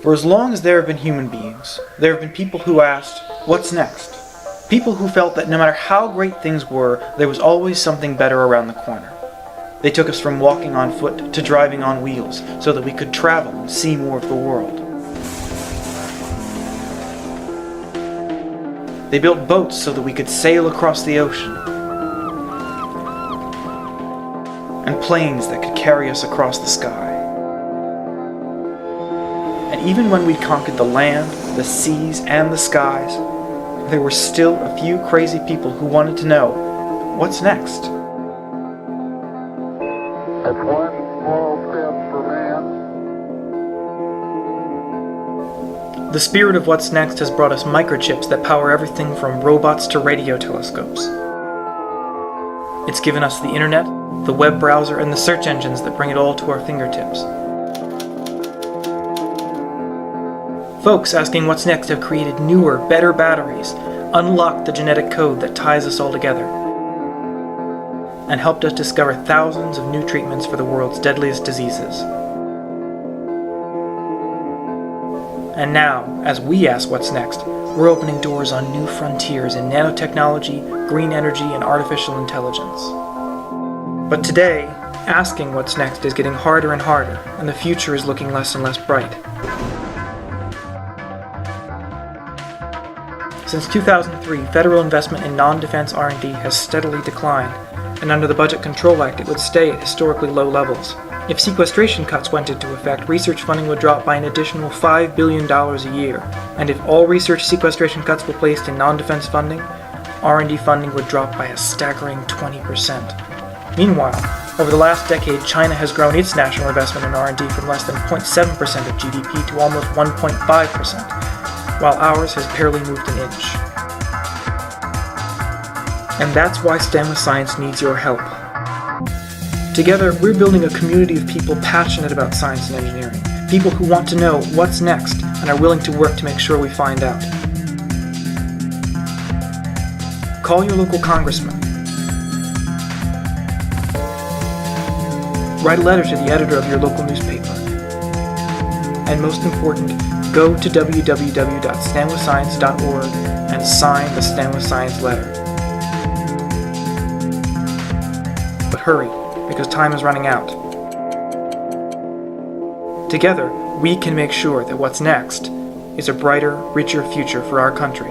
For as long as there have been human beings, there have been people who asked, what's next? People who felt that no matter how great things were, there was always something better around the corner. They took us from walking on foot to driving on wheels so that we could travel and see more of the world. They built boats so that we could sail across the ocean, and planes that could carry us across the sky. And even when we'd conquered the land, the seas, and the skies, there were still a few crazy people who wanted to know, what's next? That's one small step for man. The spirit of what's next has brought us microchips that power everything from robots to radio telescopes. It's given us the internet, the web browser, and the search engines that bring it all to our fingertips. Folks asking what's next have created newer, better batteries, unlocked the genetic code that ties us all together, and helped us discover thousands of new treatments for the world's deadliest diseases. And now, as we ask what's next, we're opening doors on new frontiers in nanotechnology, green energy, and artificial intelligence. But today, asking what's next is getting harder and harder, and the future is looking less and less bright. Since 2003, federal investment in non-defense R&D has steadily declined, and under the Budget Control Act it would stay at historically low levels. If sequestration cuts went into effect, research funding would drop by an additional $5 billion a year, and if all research sequestration cuts were placed in non-defense funding, R&D funding would drop by a staggering 20%. Meanwhile, over the last decade, China has grown its national investment in R&D from less than 0.7% of GDP to almost 1.5%. while ours has barely moved an inch. And that's why STEM with Science needs your help. Together, we're building a community of people passionate about science and engineering, people who want to know what's next and are willing to work to make sure we find out. Call your local congressman. Write a letter to the editor of your local newspaper. And most important, go to www.standwithscience.org and sign the Stand With Science letter. But hurry, because time is running out. Together, we can make sure that what's next is a brighter, richer future for our country.